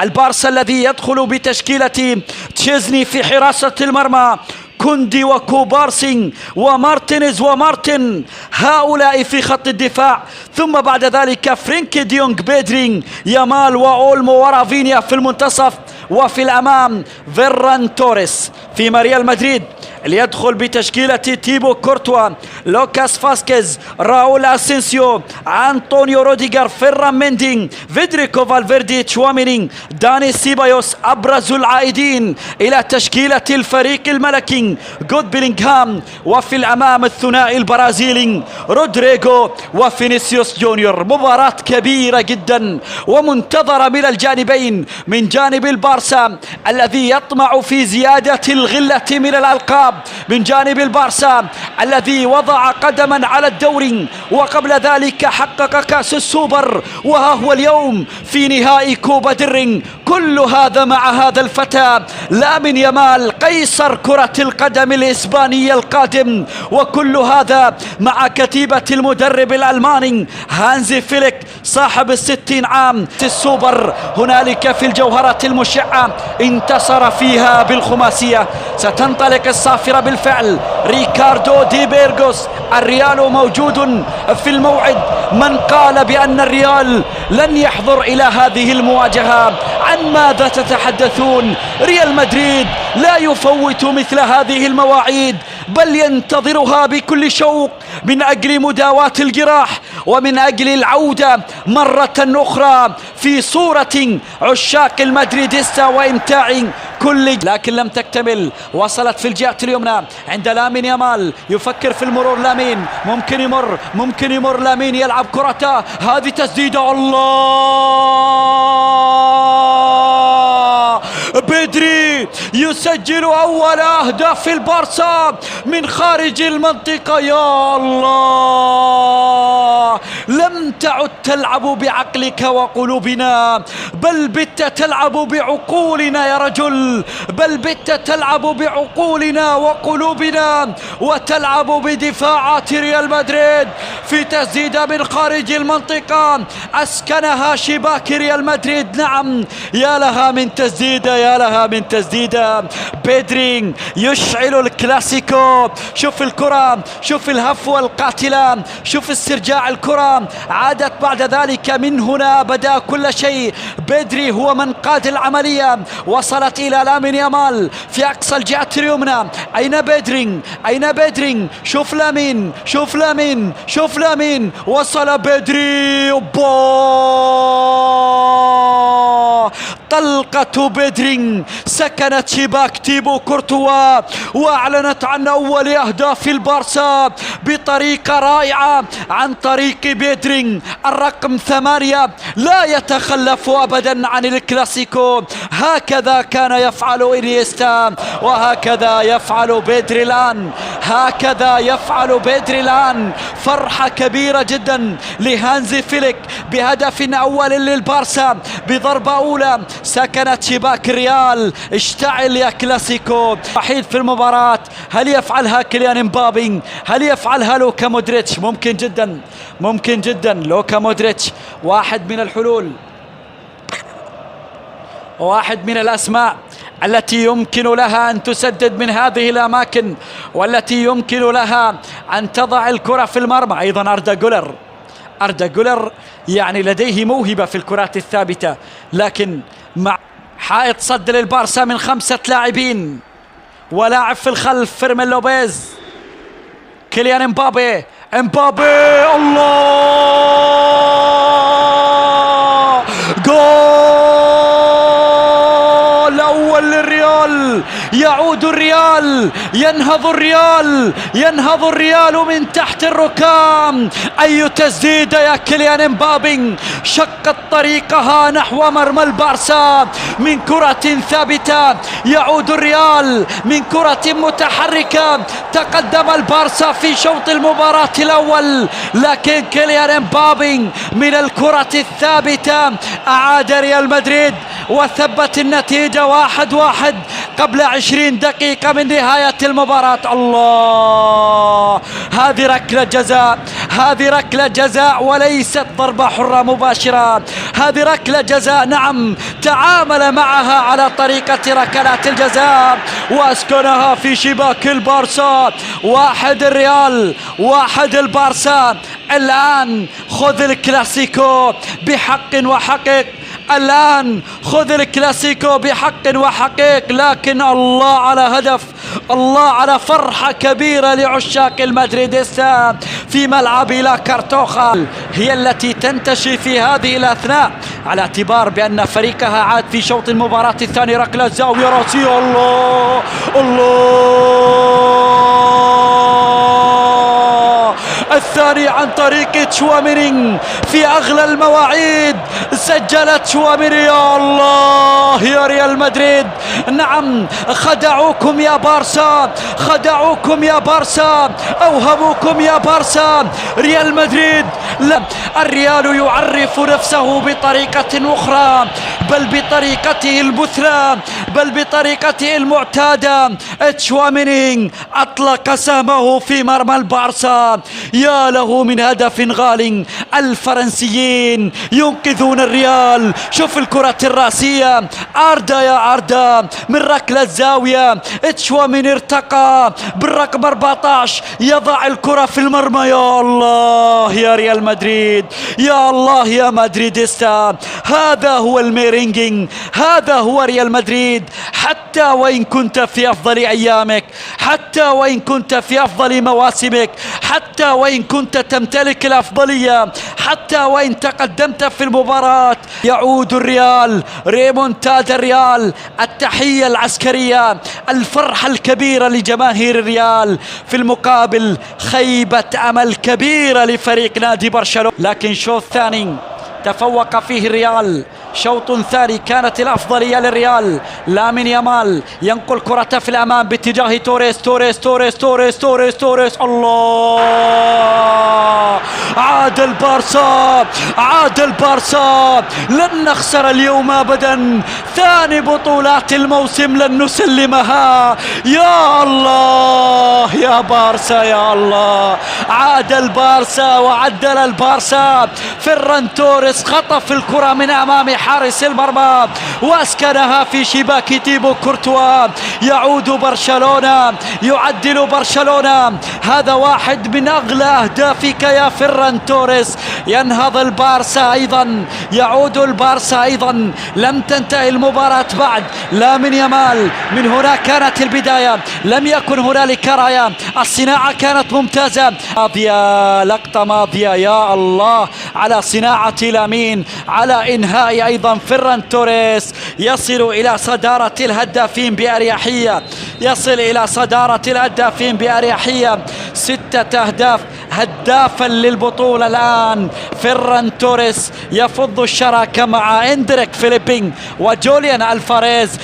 البارسا الذي يدخل بتشكيلة تشيزني في حراسة المرمى، كوندي وكوبارسي ومارتينيز ومارتن، هؤلاء في خط الدفاع. ثم بعد ذلك فرينكي ديونج، بيدرين، يامال وأولمو ورافينيا في المنتصف. وفي الأمام فيران توريس. في ريال مدريد اللي يدخل بتشكيلة تيبو كورتوا، لوكاس فاسكيز، راؤول أسينسيو، أنطونيو روديغر، فيران ميندي، فيدريكو فالفيردي، تشواميني، داني سيبايوس. أبرز العائدين إلى تشكيلة الفريق الملكي جود بيلينغهام. وفي الأمام الثنائي البرازيلي رودريغو وفينيسيوس جونيور. مباراة كبيرة جدا ومنتظرة من الجانبين، من جانب البارسا الذي يطمع في زيادة الغلة من الألقاب، من جانب البارسا الذي وضع قدما على الدوري وقبل ذلك حقق كأس السوبر، وها هو اليوم في نهائي كوبا درين. كل هذا مع هذا الفتى لامين يامال، قيصر كرة القدم الإسبانية القادم، وكل هذا مع كتيبة المدرب الألماني هانزي فليك صاحب 60 عام. السوبر هنالك في الجوهرة المشعة انتصر فيها بالخماسية. ستنطلق الصافرة بالفعل. ريكاردو دي بيرغوس، الريال موجود في الموعد. من قال بأن الريال لن يحضر إلى هذه المواجهة؟ عن ماذا تتحدثون؟ ريال مدريد لا يفوت مثل هذه المواعيد، بل ينتظرها بكل شوق من أجل مداواة الجراح ومن أجل العودة مرة أخرى في صورة عشاق المدريديستا وإمتاع كل. لكن لم تكتمل. وصلت في الجهة اليمنى عند لامين يامال، يفكر في المرور. لامين ممكن يمر لامين يلعب كرته، هذه تسديدة. الله، بدري يسجل أول أهداف البارسا من خارج المنطقة. يا الله، لم تعد تلعب بعقلك وقلوبنا، بل بت تلعب بعقولنا يا رجل، بل بت تلعب بعقولنا وقلوبنا، وتلعب بدفاعات ريال مدريد في تسديدة من خارج المنطقة أسكنها شباك ريال مدريد. نعم، يا لها من تسديدة، يا لها من تسديدة. بيدرين يشعل الكلاسيكو. شوف الكرة، شوف الهفوة القاتلة، شوف استرجاع الكرة. عادت بعد ذلك، من هنا بدأ كل شيء. بيدري هو من قاد العملية. وصلت إلى لامين يامال في أقصى الجهة اليمنى. أين بيدرين؟ أين بيدرين؟ شوف لامين، شوف لامين، شوف لامين. وصل بيدري. طلقة بيدرين سكنت شباك تيبو كورتوا وأعلنت عن أول أهداف البارسا بطريقة رائعة عن طريق بيدرين. الرقم 8 لا يتخلف أبدا عن الكلاسيكو. هكذا كان يفعل إنيستا، وهكذا يفعل بيدري الآن، هكذا يفعل بيدري الآن. فرحة كبيرة جدا لهانزي فليك بهدف أول للبارسا بضربة أولى سكنت شباك الريال. اشتعل يا كلاسيكو. وحيد في المباراة. هل يفعلها كيليان امبابي؟ هل يفعلها لوكا مودريتش؟ ممكن جدا، ممكن جدا. لوكا مودريتش واحد من الحلول، واحد من الأسماء التي يمكن لها أن تسدد من هذه الأماكن، والتي يمكن لها أن تضع الكرة في المرمى. أيضا أردا جولر يعني لديه موهبة في الكرات الثابتة، لكن مع حائط صد للبارسا من 5 لاعبين ولاعب في الخلف فيرمين لوبيز. كيليان امبابي، الله، جول أول للريال. يعود الريال، ينهض الريال، ينهض الريال من تحت الركام. أي تسديدة يا كيليان امبابي، شقت طريقها نحو مرمى البارسا من كرة ثابتة. يعود الريال من كرة متحركة. تقدم البارسا في شوط المباراة الأول، لكن كيليان امبابي من الكرة الثابتة أعاد ريال مدريد وثبت النتيجة 1-1 قبل 20 دقيقة من نهاية المباراة. الله، هذه ركلة جزاء، هذه ركلة جزاء وليست ضربة حرة مباشرة، هذه ركلة جزاء. نعم، تعامل معها على طريقة ركلات الجزاء واسكنها في شباك البارسا. 1 الريال 1 البارسا. الآن خذ الكلاسيكو بحق وحقيق، الآن خذ الكلاسيكو بحق وحقيق. لكن الله على هدف، الله على فرحة كبيرة لعشاق المدريديستا في ملعب لا كارتوخا، هي التي تنتشي في هذه الأثناء على اعتبار بأن فريقها عاد في شوط المباراة الثاني. ركلة زاوية راسية، الله الله، الثاني عن طريق تشواميني في أغلى المواعيد. سجلت تشواميني. يا الله يا ريال مدريد، نعم خدعوكم يا بارسا، خدعوكم يا بارسا، أوهموكم يا بارسا. ريال مدريد لا، الريال يعرف نفسه بطريقة أخرى، بل بطريقته المثلى، بل بطريقته المعتادة. تشواميني أطلق سهمه في مرمى البارسا. يا له من هدف غال. الفرنسيين ينقذون الريال. شوف الكرة الرأسية، أردا يا أردا من ركلة زاوية. تشواميني ارتقى بالرقم 14، يضع الكرة في المرمى. يا الله يا ريال مدريد، يا الله يا مدريديستا، هذا هو الميرينجينج، هذا هو ريال مدريد. حتى وإن كنت في أفضل أيامك، حتى وإن كنت في أفضل مواسمك، حتى وإن كنت تمتلك الأفضلية، حتى وإن تقدمت في المباراة، يعود الريال، ريمونتاد الريال. التحية العسكرية، الفرحة الكبيرة لجماهير الريال. في المقابل خيبة أمل كبيرة لفريق نادي برشلونة. لكن شوط ثاني تفوق فيه الريال، شوط ثاني كانت الأفضلية للريال. لامين يامال ينقل كرة في الأمام باتجاه توريس، توريس توريس توريس توريس توريس. الله، عاد البارسا، عاد البارسا. لن نخسر اليوم أبدا، ثاني بطولات الموسم لن نسلمها. يا الله يا بارسا، يا الله، عاد البارسا وعدل البارسا. فيران توريس خطف الكرة من أمام حارس المرمى واسكنها في شباك تيبو كورتوا. يعود برشلونة، يعدل برشلونة. هذا واحد من أغلى أهدافك يا فيران توريس. ينهض البارسا أيضا، يعود البارسا أيضا. لم تنتهي المباراة بعد. لامين يامال، من هنا كانت البداية، لم يكن هنالك راية. الصناعة كانت ممتازة. ماضية، لقطة ماضية، يا الله على صناعة لامين، على إنهاء أيضا فيران توريس. يصل إلى صدارة الهدافين بأريحية، يصل إلى صدارة الهدافين بأريحية. 6 أهداف، هدافا للبطولة الآن فيران توريس. يفض الشراكة مع إندريك فيليبين وجوليان ألفاريز.